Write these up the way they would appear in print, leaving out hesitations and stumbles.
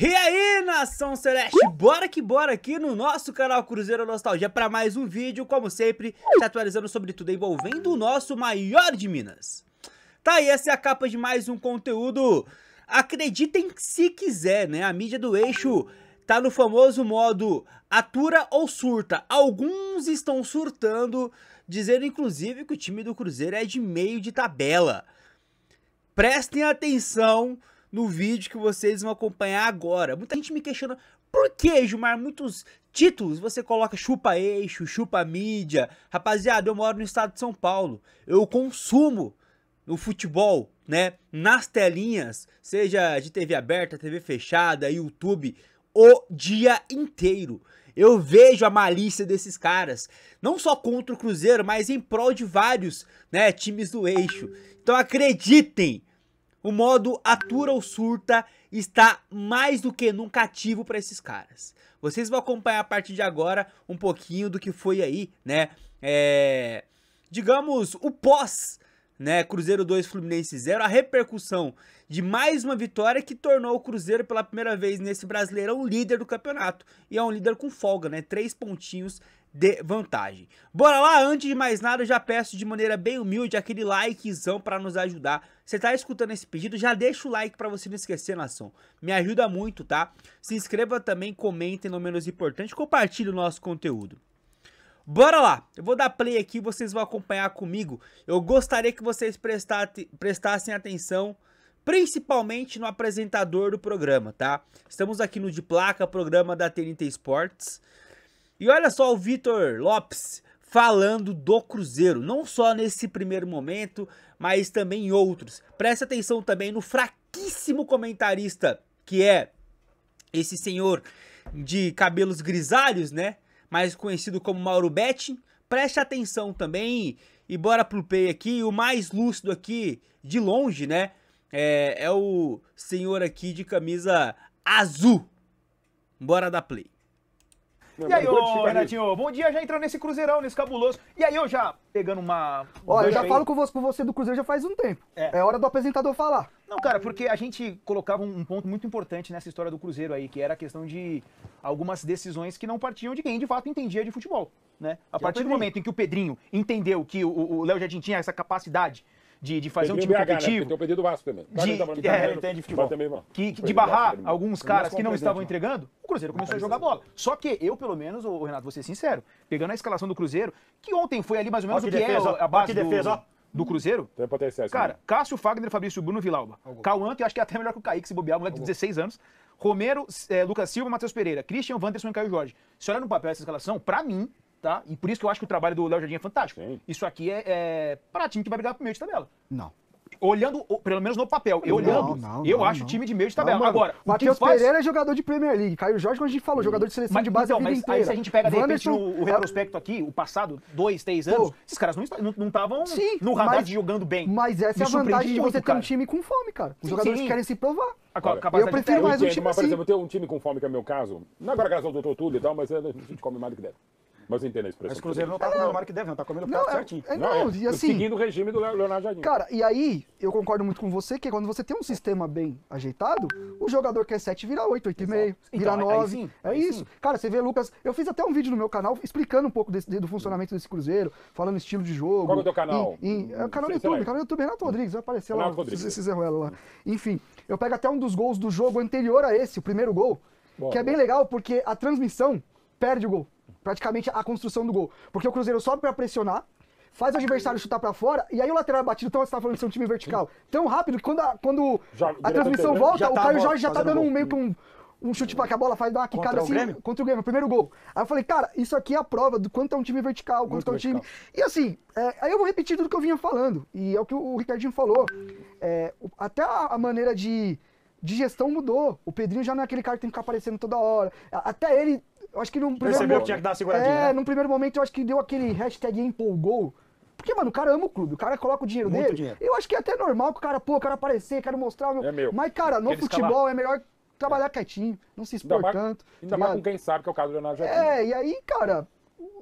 E aí, Nação Celeste, bora que bora aqui no nosso canal Cruzeiro Nostalgia para mais um vídeo, como sempre, te atualizando sobre tudo envolvendo o nosso maior de Minas. Tá aí, essa é a capa de mais um conteúdo. Acreditem se quiser, né? A mídia do eixo tá no famoso modo atura ou surta. Alguns estão surtando, dizendo inclusive que o time do Cruzeiro é de meio de tabela. Prestem atenção no vídeo que vocês vão acompanhar agora. Muita gente me questiona, por que, Gilmar, muitos títulos você coloca chupa eixo, chupa mídia? Rapaziada, eu moro no estado de São Paulo, eu consumo o futebol, né, nas telinhas, seja de TV aberta, TV fechada, YouTube, o dia inteiro. Eu vejo a malícia desses caras, não só contra o Cruzeiro, mas em prol de vários, né, times do eixo. Então acreditem, o modo atura ou surta está mais do que nunca ativo para esses caras. Vocês vão acompanhar a partir de agora um pouquinho do que foi aí, né, digamos, o pós, né, Cruzeiro 2, Fluminense 0, a repercussão de mais uma vitória que tornou o Cruzeiro pela primeira vez nesse Brasileirão líder do campeonato. E é um líder com folga, né, 3 pontinhos de vantagem. Bora lá, antes de mais nada eu já peço de maneira bem humilde aquele likezão para nos ajudar. Você tá escutando esse pedido, já deixa o like para você não esquecer, nação. Me ajuda muito, tá? Se inscreva também, comentem, no menos importante, compartilhe o nosso conteúdo. Bora lá, eu vou dar play aqui, vocês vão acompanhar comigo. Eu gostaria que vocês prestassem atenção, principalmente no apresentador do programa, tá? Estamos aqui no De Placa, programa da TNT Sports. E olha só o Vitor Lopes falando do Cruzeiro, não só nesse primeiro momento, mas também em outros. Presta atenção também no fraquíssimo comentarista, que é esse senhor de cabelos grisalhos, né? Mais conhecido como Mauro Betti. Preste atenção também e bora pro play aqui. O mais lúcido aqui, de longe, né? É o senhor aqui de camisa azul. Bora dar play. E aí, ô Renatinho, bom dia, já entrando nesse Cruzeirão, nesse cabuloso. E aí, eu já pegando uma... Ó, eu já falo com você do Cruzeiro já faz um tempo. É hora do apresentador falar. Não, cara, porque a gente colocava um ponto muito importante nessa história do Cruzeiro aí, que era a questão de algumas decisões que não partiam de quem de fato entendia de futebol, né? A partir do momento em que o Pedrinho entendeu que o Léo Jardim tinha essa capacidade de fazer um time competitivo. Tem o pedido do Vasco também. Entende de futebol. De barrar alguns caras que não estavam entregando, o Cruzeiro começou a jogar bola. Só que eu, pelo menos, o Renato, vou ser sincero, pegando a escalação do Cruzeiro, que ontem foi ali mais ou menos o que é a base do Cruzeiro. Tem potencial. Cara, Cássio, Fagner, Fabrício, Bruno, Vilauba. Cauã, que eu acho que é até melhor que o Kaique, se bobear, moleque de 16 anos. Romero, Lucas Silva, Matheus Pereira, Christian, Wanderson e Caio Jorge. Se olhar no papel essa escalação, pra mim, tá? E por isso que eu acho que o trabalho do Léo Jardim é fantástico. Sim. Isso aqui é para time que vai brigar pro meio de tabela. Não. Olhando, pelo menos no papel, eu acho time de meio de tabela. Agora, Matheus Pereira é jogador de Premier League. Caio Jorge, como a gente falou, jogador de seleção de base a vida inteira. Aí se a gente pega, de repente, o retrospecto aqui, o passado, 2, 3 anos, esses caras não estavam no radar de jogando bem. Mas essa é a vantagem de você ter um time com fome, cara. Os jogadores que querem se provar. Eu prefiro mais um time assim. Por exemplo, ter um time com fome, que é o meu caso, não agora graças ao doutor Túlio e tal, mas a gente come mais do que deve. Mas eu entendo a expressão. Mas o Cruzeiro não tá comendo mais que deve, não tá comendo prato certinho. E assim, seguindo o regime do Leonardo Jardim. Cara, e aí, eu concordo muito com você, que quando você tem um sistema bem ajeitado, o jogador que é 7 vira 8, 8,5, vira 9. É isso. Cara, você vê, Lucas, eu fiz até um vídeo no meu canal explicando um pouco do funcionamento desse Cruzeiro, falando estilo de jogo. Qual é o teu canal? É o canal do YouTube, Renato Rodrigues, vai aparecer lá, esse Zé Ruela lá. Enfim, eu pego até um dos gols do jogo anterior a esse, o primeiro gol, que é bem legal, porque a transmissão perde o gol. Praticamente a construção do gol. Porque o Cruzeiro sobe pra pressionar, faz o adversário chutar pra fora, e aí o lateral é batido, então você tá falando de ser um time vertical, tão rápido que quando a transmissão volta, o Caio Jorge já tá dando meio que um chute pra que a bola faz dar uma quicada assim contra o Grêmio, primeiro gol. Aí eu falei, cara, isso aqui é a prova do quanto é um time vertical, quanto é um time... E assim, aí eu vou repetir tudo que eu vinha falando, e é o que o Ricardinho falou, até a maneira de gestão mudou. O Pedrinho já não é aquele cara que tem que ficar aparecendo toda hora. Até ele... Eu acho que no primeiro Percebeu que tinha que dar uma seguradinha, né? No primeiro momento eu acho que deu aquele hashtag empolgou. Porque, mano, o cara ama o clube, o cara coloca o dinheiro dele. Dinheiro. Eu acho que é até normal que o cara aparecer, quero mostrar o meu... É meu. Mas, cara, no futebol é melhor trabalhar quietinho, não se expor tanto. Ainda mais com quem sabe que é o caso do Leonardo Jardim. E aí, cara,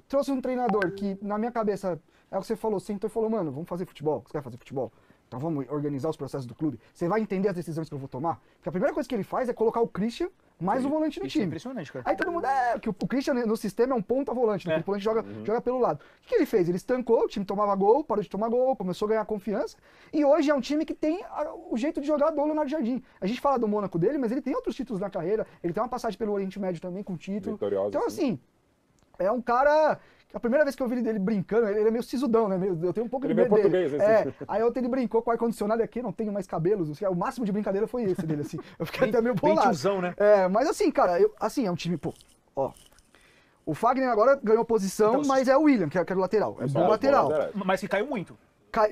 trouxe um treinador que, na minha cabeça, é o que você falou, sentou e falou, mano, vamos fazer futebol, você quer fazer futebol? Então vamos organizar os processos do clube. Você vai entender as decisões que eu vou tomar? Porque a primeira coisa que ele faz é colocar o Christian mais um volante no Isso é time. impressionante, cara. Aí todo mundo, que o Christian no sistema é um ponta volante, né? O volante joga pelo lado. O que ele fez? Ele estancou, o time tomava gol, parou de tomar gol, começou a ganhar confiança, e hoje é um time que tem o jeito de jogar do Leonardo Jardim. A gente fala do Mônaco dele, mas ele tem outros títulos na carreira, ele tem uma passagem pelo Oriente Médio também com título. Vitoriosa, Então assim, é um cara... A primeira vez que eu vi ele brincando, ele é meio sisudão, né? Eu tenho um pouco Ele de é medo meio dele. português, assim. Aí ontem ele brincou com o ar-condicionado aqui, não tenho mais cabelos. Assim, o máximo de brincadeira foi esse dele, assim. Eu fiquei até meio Bem bolado. tiozão, né? Mas assim, cara, assim, é um time, pô, ó. O Fagner agora ganhou posição, Então, mas é o William, que é o lateral. É bom lateral. Mas que caiu muito.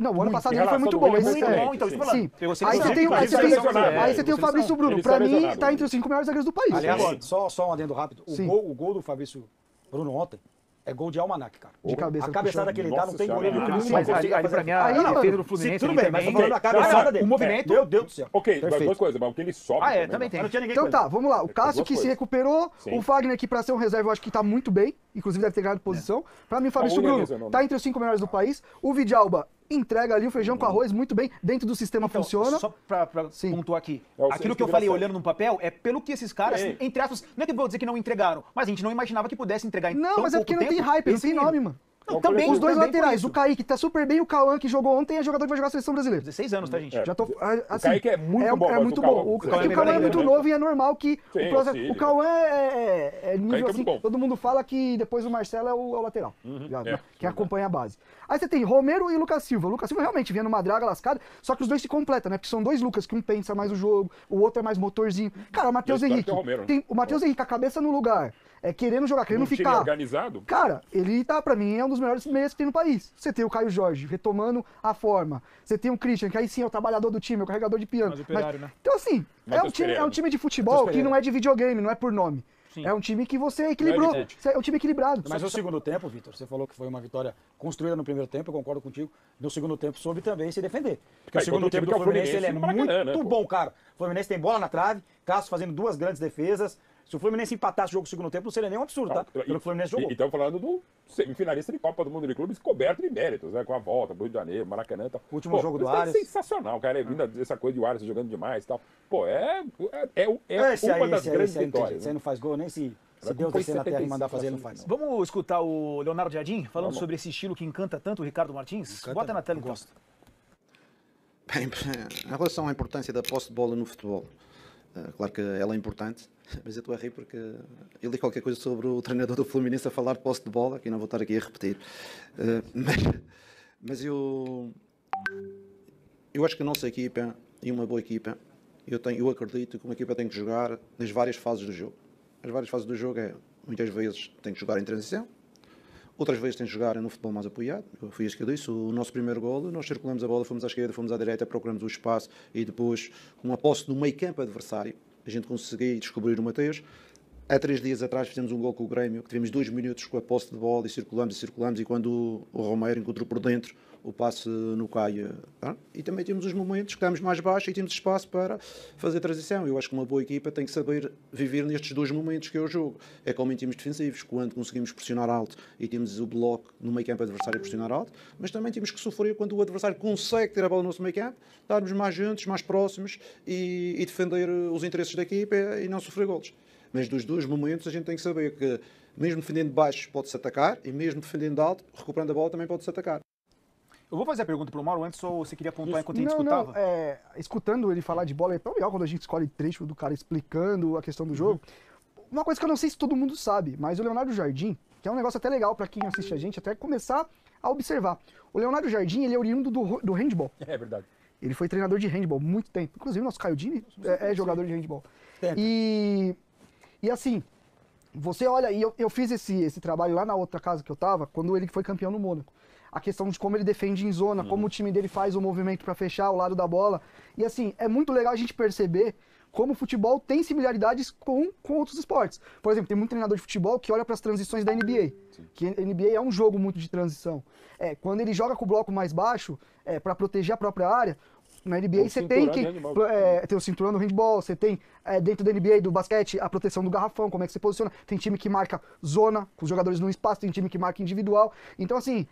Não, o ano passado Em ele foi relação muito do bom. William, Mas, muito bom, então, sim. eu tô falando. Pegou Aí você tem, seleção. aí você tem, Selecionado, aí você tem o Fabrício Bruno. Ele Pra mim, selecionado. tá entre os 5 melhores zagueiros do país. Aliás, Agora. só um adendo rápido. O gol do Fabrício Bruno ontem é gol de almanac, cara. De cabeça. A cabeçada que ele dá não Nossa tem senhora. goleiro nenhum. Mas ali pra mim, a Aí, defesa do mano, Fluminense tudo ali bem, mas tô também. falando a cabeçada dele. O movimento... Meu Deus do céu. Ok, Perfeito. duas coisas, mas o que ele sobe Também tem. Mas não tinha ninguém Então com tá, ele. vamos lá. O Cássio duas que se coisas. recuperou, Sim. o Fagner que pra ser um reserva eu acho que tá muito bem, inclusive deve ter ganhado posição. Pra mim o Fabrício William Bruno mesmo, tá entre os 5 melhores do país. O Vidalba entrega ali o feijão com arroz muito bem, dentro do sistema Então, funciona. só pra Sim. pontuar aqui, É o aquilo que eu que falei vira olhando no papel é pelo que esses caras, Sim. entre aspas, não é que eu vou dizer que não entregaram, mas a gente não imaginava que pudesse entregar em Não, tão mas é pouco porque não tem tempo hype, não esse tem nível. nome, mano. Não, também, Os dois também por laterais, isso. o Kaique tá super bem, o Cauã que jogou ontem é jogador que vai jogar a seleção brasileira. 16 anos, tá, gente? É. Já tô, assim, Kaique é muito bom, É mas muito o Cauã- bom. o É que Cauã o Cauã é ainda, muito né? novo e é normal que Sim, o Cauã é Kaique é nível assim. muito bom. Todo mundo fala que depois o Marcelo é o lateral. é. Quem acompanha a base. Aí você tem Romero e Lucas Silva. O Lucas Silva realmente vinha numa draga lascada, só que os dois se completam, né? Porque são dois Lucas, que um pensa mais o jogo, o outro é mais motorzinho. Cara, o Matheus Eu espero Henrique. que é o Romero, né? Tem o Matheus Henrique, a cabeça no lugar, querendo jogar, querendo Um time ficar. organizado. Cara, ele tá, pra mim, é um dos melhores meias que tem no país. Você tem o Caio Jorge retomando a forma. Você tem o Christian, que aí sim é o trabalhador do time, é o carregador de piano. Mas operário, né? Então, assim, Matheus é um time de futebol Matheus que Pereira. não é de videogame, não é por nome. Sim. É um time que você equilibrou. Não é de É um time equilibrado. Mas no segundo tempo, Vitor, você falou que foi uma vitória construída no primeiro tempo, eu concordo contigo. No segundo tempo soube também se defender. Porque o segundo contra tempo um time do que é o Fluminense ele é Fluminense, Maracanã, muito né, bom, cara. O Fluminense tem bola na trave, Cássio fazendo duas grandes defesas. Se o Fluminense empatasse o jogo no segundo tempo, não seria nem um absurdo, tá? Pelo que o Fluminense jogou. E estamos falando do semifinalista de Copa do Mundo de Clubes coberto de méritos, né? Com a volta, Rio de Janeiro, Maracanã e tal. Último jogo do isso é Arias. sensacional, cara. É vindo essa coisa de Arias jogando demais e tal. Pô, Esse uma aí, das esse aí, grandes esse aí, vitórias. esse aí não faz gol, nem se Ela Deus foi descer na terra e 75, mandar fazer, ele não faz. Vamos escutar o Leonardo Jardim falando Vamos. sobre esse estilo que encanta tanto o Ricardo Martins? Bota na tela, então. Bem, em relação à importância da posse de bola no futebol, claro que ela é importante, mas eu estou a rir porque eu li qualquer coisa sobre o treinador do Fluminense a falar de posse de bola, que não vou estar aqui a repetir. Mas eu acho que a nossa equipa, e uma boa equipa, eu acredito que uma equipa tem que jogar nas várias fases do jogo. As várias fases do jogo muitas vezes tem que jogar em transição, outras vezes tem que jogar no futebol mais apoiado. Foi isso que eu disse. O nosso primeiro golo, nós circulamos a bola, fomos à esquerda, fomos à direita, procuramos o espaço e depois, com a posse no meio campo adversário, a gente conseguiu descobrir o Mateus. Há 3 dias atrás fizemos um gol com o Grêmio, que tivemos 2 minutos com a posse de bola e circulamos, e quando o Romero encontrou por dentro o passe no Caio. Tá? E também temos os momentos que estamos mais baixo e temos espaço para fazer transição. Eu acho que uma boa equipa tem que saber viver nestes 2 momentos que é o jogo. É como em times defensivos, quando conseguimos pressionar alto e temos o bloco no meio campo adversário a pressionar alto, mas também temos que sofrer quando o adversário consegue ter a bola no nosso meio campo, darmos mais juntos, mais próximos e defender os interesses da equipa e não sofrer golos. Mas dos 2 momentos a gente tem que saber que mesmo defendendo de baixo pode-se atacar e mesmo defendendo de alto, recuperando a bola também pode-se atacar. Eu vou fazer a pergunta pro Mauro antes, só você queria pontuar enquanto a gente Não, escutava? escutando ele falar de bola, é tão legal quando a gente escolhe trecho do cara explicando a questão do jogo. Uma coisa que eu não sei se todo mundo sabe, mas o Leonardo Jardim, que é um negócio até legal para quem assiste a gente, até começar a observar. O Leonardo Jardim, ele é oriundo do handball. É verdade. Ele foi treinador de handball muito tempo. Inclusive, o nosso Caio Dini é jogador de handball. E assim, você olha, e eu fiz esse trabalho lá na outra casa que eu tava, quando ele foi campeão no Mônaco. A questão de como ele defende em zona, como o time dele faz o movimento para fechar o lado da bola. E assim, é muito legal a gente perceber como o futebol tem similaridades com outros esportes. Por exemplo, tem muito treinador de futebol que olha para as transições da NBA. Que a NBA é um jogo muito de transição. Quando ele joga com o bloco mais baixo, para proteger a própria área, na NBA você tem que tem o cinturão do handball, você tem dentro da NBA do basquete a proteção do garrafão, como é que você posiciona. Tem time que marca zona, com os jogadores no espaço, tem time que marca individual. Então assim,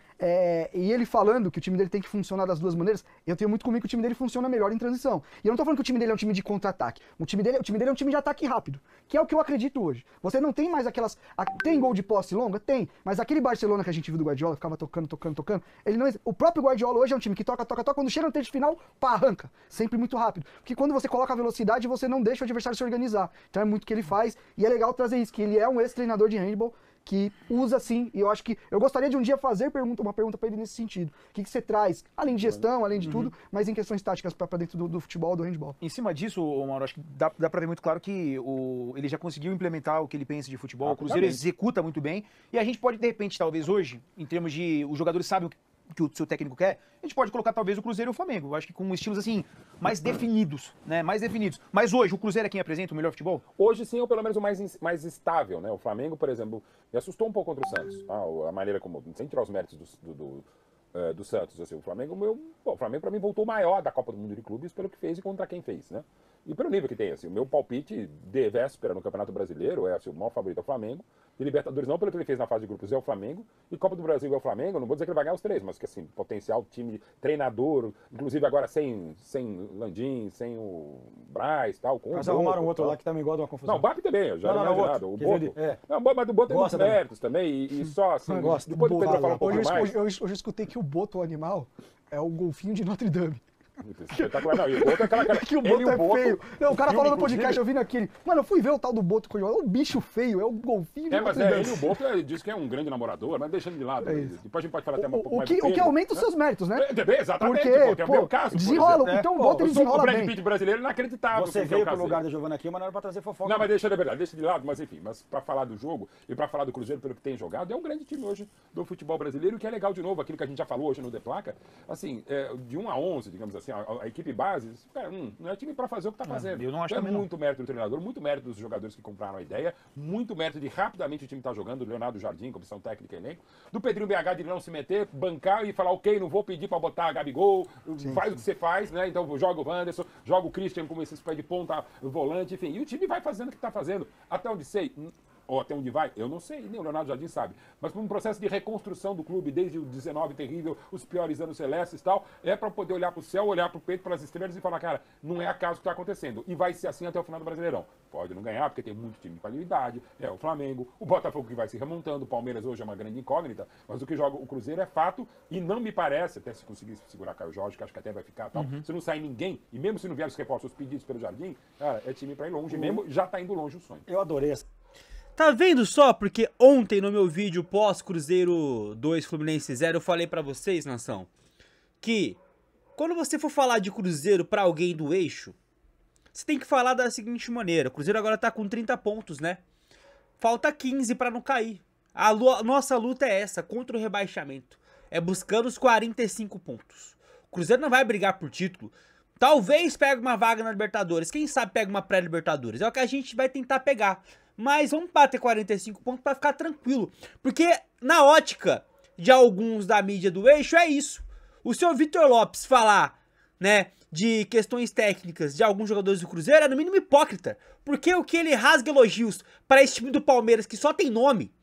e ele falando que o time dele tem que funcionar das 2 maneiras, eu tenho muito comigo que o time dele funciona melhor em transição. E eu não tô falando que o time dele é um time de contra-ataque. O time dele é um time de ataque rápido. que é o que eu acredito hoje. Você não tem mais aquelas... Tem gol de posse longa? Tem. Mas aquele Barcelona que a gente viu do Guardiola, ficava tocando, ele não... O próprio Guardiola hoje é um time que toca, quando chega no terço final, pá, arranca. Sempre muito rápido. Porque quando você coloca a velocidade, você não deixa o adversário se organizar. Então é muito o que ele faz, e é legal trazer isso, que ele é um ex-treinador de handball, que usa sim, e eu acho que eu gostaria de um dia fazer uma pergunta para ele nesse sentido. O que você traz, além de gestão, além de tudo, mas em questões táticas para dentro do futebol, do handball. Em cima disso, Mauro, acho que dá para ver muito claro que ele já conseguiu implementar o que ele pensa de futebol, o Cruzeiro executa muito bem, e a gente pode, de repente, talvez hoje, em termos de os jogadores sabem o que o seu técnico quer, a gente pode colocar talvez o Cruzeiro e o Flamengo. Eu acho que com estilos assim, mais definidos, né? Mais definidos. Mas hoje, o Cruzeiro é quem apresenta o melhor futebol? Hoje sim, ou pelo menos o mais estável, né? O Flamengo, por exemplo, me assustou um pouco contra o Santos. A maneira como, sem tirar os méritos do Santos, assim, o Flamengo para mim voltou maior da Copa do Mundo de Clubes pelo que fez e contra quem fez, né? E pelo nível que tem, assim, o meu palpite de véspera no Campeonato Brasileiro é assim, o maior favorito é o Flamengo. De Libertadores não pelo que ele fez na fase de grupos é o Flamengo. E Copa do Brasil é o Flamengo, não vou dizer que ele vai ganhar os três, mas que assim, potencial time, treinador, inclusive agora sem Landim, sem o Braz e tal. Mas arrumaram outro lá que também gosta de uma confusão. Não, o Bap também, eu já não imaginado. O Boto. Não, mas o Boto tem muitos méritos também, e só assim, depois do Pedro falar um pouco mais. Hoje eu escutei que o Boto, o animal, é o golfinho de Notre Dame. Espetacular, não. E o Boto é aquela. Que o Boto é feio. Não, o cara falou no podcast, eu vi naquele. Mano, eu fui ver o tal do Boto com o bicho feio, é o golfinho de Notre Dame. Ele e o Boto diz que é um grande namorador, mas deixando de lado. Depois a gente pode falar até um pouco mais. O que aumenta os seus méritos, né? Exatamente. Porque, é o meu caso. Desenrola. Então o Boto ele desenrola bem. O Brad Pitt brasileiro inacreditável. Você veio pro lugar da Giovana aqui, mas não era pra trazer fofoca. Não, mas deixa de lado, mas enfim. Mas pra falar do jogo e pra falar do Cruzeiro pelo que tem jogado, é um grande time hoje do futebol brasileiro, que é legal de novo, aquilo que a gente já falou hoje no The Placa. Assim, de 1 a 11, digamos assim, a equipe base, cara, não é time para fazer o que tá fazendo. Eu não acho então, muito mérito do treinador, muito mérito dos jogadores que compraram a ideia, muito mérito de rapidamente o time tá jogando, do Leonardo Jardim, comissão técnica e elenco, do Pedrinho BH de não se meter, bancar e falar, ok, não vou pedir para botar a Gabigol, faz o que você faz, né? Então joga o Wanderson, joga o Christian como esses pés de ponta, volante, enfim, e o time vai fazendo o que tá fazendo. Até onde sei, ou até onde vai, eu não sei, nem o Leonardo Jardim sabe. Mas por um processo de reconstrução do clube, desde o 19 terrível, os piores anos celestes e tal, é para poder olhar para o céu, olhar para o peito, para as estrelas e falar, cara, não é acaso que está acontecendo. E vai ser assim até o final do Brasileirão. Pode não ganhar, porque tem muito time de qualidade, é o Flamengo, o Botafogo que vai se remontando, o Palmeiras hoje é uma grande incógnita, mas o que joga o Cruzeiro é fato, e não me parece, até se conseguir segurar Caio Jorge, que acho que até vai ficar tal, se não sair ninguém, e mesmo se não vier os reforços pedidos pelo Jardim, cara, é time para ir longe mesmo, já está indo longe o sonho. Eu adorei essa. Tá vendo só? Porque ontem no meu vídeo pós-Cruzeiro 2 Fluminense 0 eu falei pra vocês, nação, que quando você for falar de Cruzeiro pra alguém do eixo, você tem que falar da seguinte maneira. O Cruzeiro agora tá com 30 pontos, né? Falta 15 pra não cair. Nossa luta é essa, contra o rebaixamento. É buscando os 45 pontos. O Cruzeiro não vai brigar por título. Talvez pegue uma vaga na Libertadores. Quem sabe pega uma pré-Libertadores. É o que a gente vai tentar pegar. Mas vamos bater 45 pontos pra ficar tranquilo. Porque na ótica de alguns da mídia do eixo é isso. O senhor Vitor Lopes falar, né, de questões técnicas de alguns jogadores do Cruzeiro é no mínimo hipócrita. Porque o que ele rasga elogios para esse time do Palmeiras, que só tem nome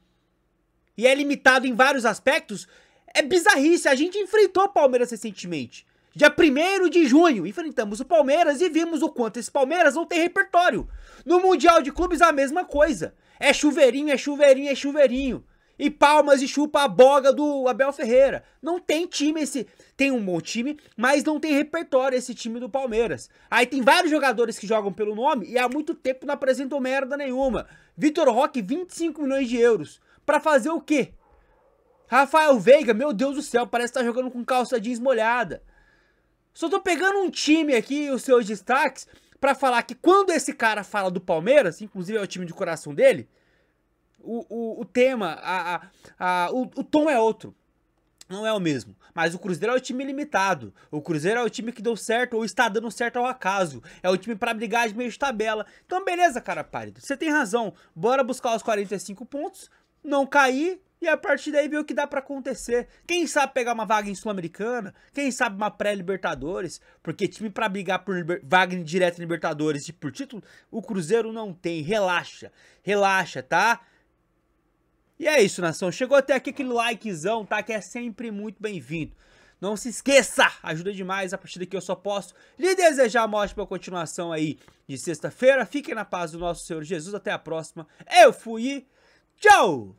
e é limitado em vários aspectos, é bizarrice. A gente enfrentou o Palmeiras recentemente. Dia 1º de junho, enfrentamos o Palmeiras e vimos o quanto esse Palmeiras não tem repertório. No Mundial de Clubes a mesma coisa. É chuveirinho, é chuveirinho, é chuveirinho. E palmas e chupa a boga do Abel Ferreira. Não tem time esse... Tem um bom time, mas não tem repertório esse time do Palmeiras. Aí tem vários jogadores que jogam pelo nome e há muito tempo não apresentam merda nenhuma. Vitor Roque, 25 milhões de euros. Pra fazer o quê? Rafael Veiga, meu Deus do céu, parece que tá jogando com calça jeans molhada. Só tô pegando um time aqui, os seus destaques, pra falar que quando esse cara fala do Palmeiras, inclusive é o time de coração dele, o tema, o tom é outro. Não é o mesmo. Mas o Cruzeiro é o time limitado. O Cruzeiro é o time que deu certo ou está dando certo ao acaso. É o time pra brigar de meio de tabela. Então beleza, cara pálido. Você tem razão. Bora buscar os 45 pontos, não cair... E a partir daí ver o que dá pra acontecer. Quem sabe pegar uma vaga em Sul-Americana, quem sabe uma pré-Libertadores, porque time pra brigar por vaga direta em Libertadores e por título, o Cruzeiro não tem. Relaxa, relaxa, tá? E é isso, nação. Chegou até aqui aquele likezão, tá? Que é sempre muito bem-vindo. Não se esqueça, ajuda demais. A partir daqui eu só posso lhe desejar uma ótima continuação aí de sexta-feira. Fiquem na paz do nosso Senhor Jesus. Até a próxima. Eu fui e tchau!